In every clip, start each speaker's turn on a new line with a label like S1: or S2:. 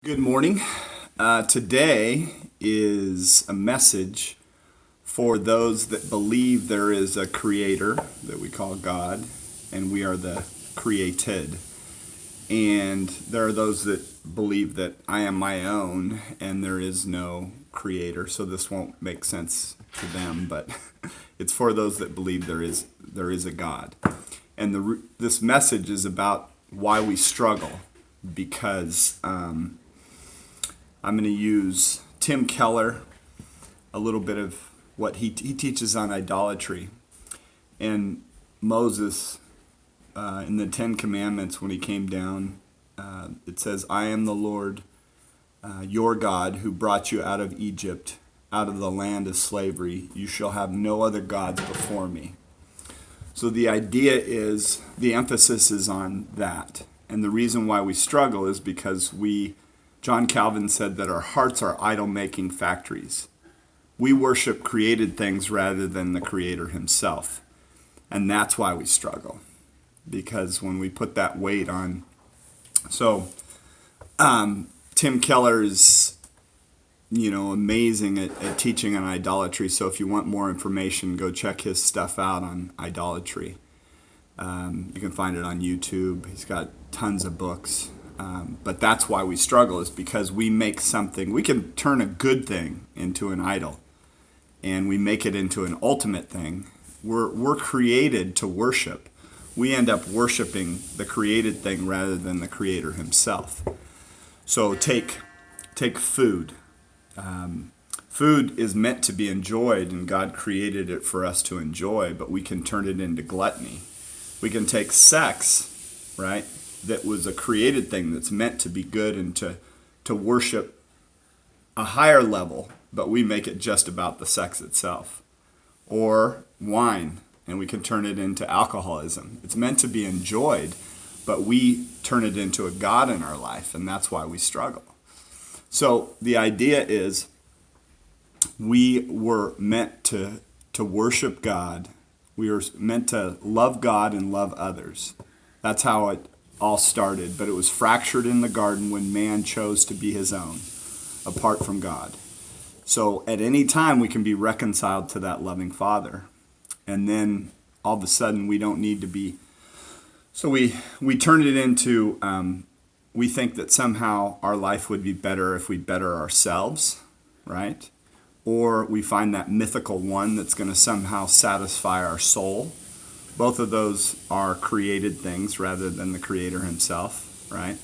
S1: Good morning. Today is a message for those that believe there is a creator that we call God, and we are the created. And there are those that believe that I am my own and there is no creator. So this won't make sense to them, but it's for those that believe there is a God. And this message is about why we struggle because I'm going to use Tim Keller, a little bit of what he teaches on idolatry. And Moses, in the Ten Commandments, when he came down, it says, I am the Lord, your God, who brought you out of Egypt, out of the land of slavery. You shall have no other gods before me. So the idea is, the emphasis is on that. And the reason why we struggle is because John Calvin said that our hearts are idol-making factories. We worship created things rather than the Creator Himself. And that's why we struggle. Because when we put that weight on... So, Tim Keller is, amazing at teaching on idolatry. So if you want more information, go check his stuff out on idolatry. You can find it on YouTube. He's got tons of books. But that's why we struggle, is because we can turn a good thing into an idol, and we make it into an ultimate thing. We're created to worship. We end up worshiping the created thing rather than the Creator Himself. So take food. Food is meant to be enjoyed, and God created it for us to enjoy, but we can turn it into gluttony. We can take sex, right? That was a created thing that's meant to be good and to worship a higher level, but we make it just about the sex itself. Or wine, and we can turn it into alcoholism. It's meant to be enjoyed, but we turn it into a god in our life, and that's why we struggle. So the idea is we were meant to worship God. We were meant to love God and love others. That's how it all started, but it was fractured in the garden when man chose to be his own, apart from God. So at any time we can be reconciled to that loving Father, and then all of a sudden we don't need to be. So we turn it into, we think that somehow our life would be better if we better ourselves, right? Or we find that mythical one that's going to somehow satisfy our soul. Both of those are created things rather than the Creator Himself, right?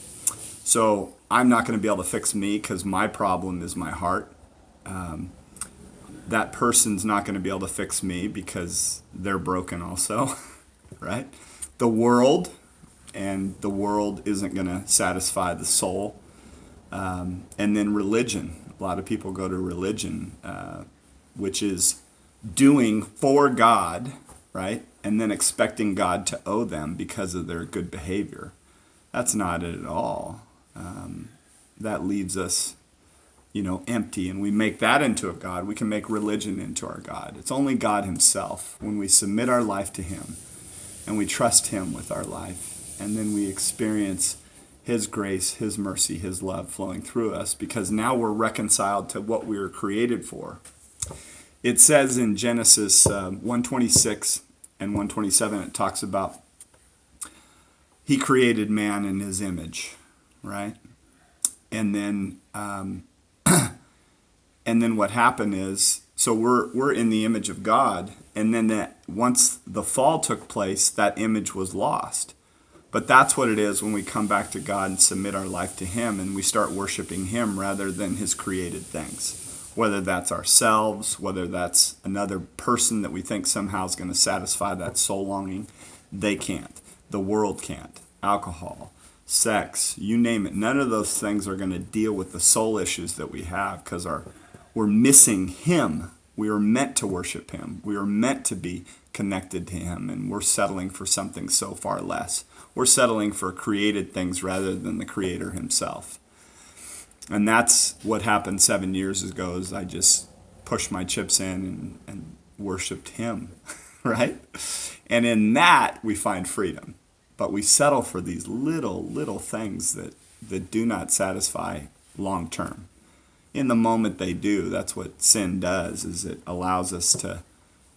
S1: So I'm not going to be able to fix me because my problem is my heart. That person's not going to be able to fix me because they're broken also, right? The world isn't going to satisfy the soul. And then religion. A lot of people go to religion, which is doing for God, right? And then expecting God to owe them because of their good behavior. That's not it at all. That leaves us, empty, and we make that into a God. We can make religion into our God. It's only God Himself. When we submit our life to Him and we trust Him with our life, and then we experience His grace, His mercy, His love flowing through us, because now we're reconciled to what we were created for. It says in Genesis 1:26 and 1:27, it talks about He created man in His image, right? And then what happened is, so we're in the image of God, and then once the fall took place, that image was lost. But that's what it is when we come back to God and submit our life to Him, and we start worshiping Him rather than His created things. Whether that's ourselves, whether that's another person that we think somehow is going to satisfy that soul longing, they can't. The world can't. Alcohol, sex, you name it. None of those things are going to deal with the soul issues that we have because we're missing Him. We are meant to worship Him. We are meant to be connected to Him, and we're settling for something so far less. We're settling for created things rather than the Creator Himself. And that's what happened 7 years ago, is I just pushed my chips in and worshiped Him, right? And in that, we find freedom. But we settle for these little things that do not satisfy long term. In the moment they do, that's what sin does, is it allows us to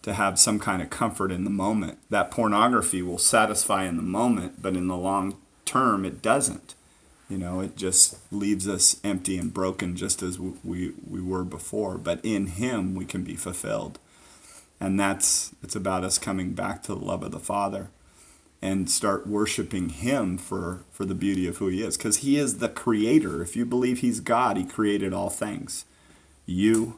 S1: have some kind of comfort in the moment. That pornography will satisfy in the moment, but in the long term it doesn't. It just leaves us empty and broken just as we were before. But in him we can be fulfilled. And it's about us coming back to the love of the Father and start worshiping him for the beauty of who he is. Because he is the creator. If you believe he's God, he created all things. You,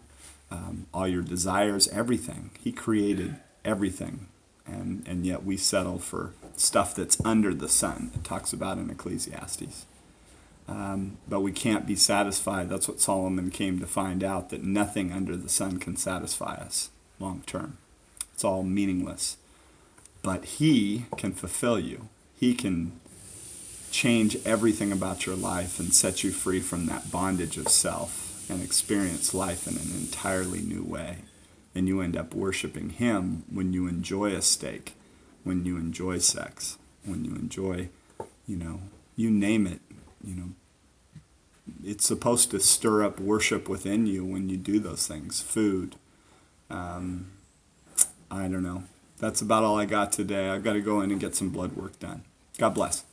S1: all your desires, everything. He created everything. And yet we settle for stuff that's under the sun. It talks about in Ecclesiastes. But we can't be satisfied. That's what Solomon came to find out, that nothing under the sun can satisfy us long term. It's all meaningless. But he can fulfill you. He can change everything about your life and set you free from that bondage of self and experience life in an entirely new way. And you end up worshiping him when you enjoy a steak, when you enjoy sex, when you enjoy, you name it, It's supposed to stir up worship within you when you do those things. Food. I don't know. That's about all I got today. I've got to go in and get some blood work done. God bless.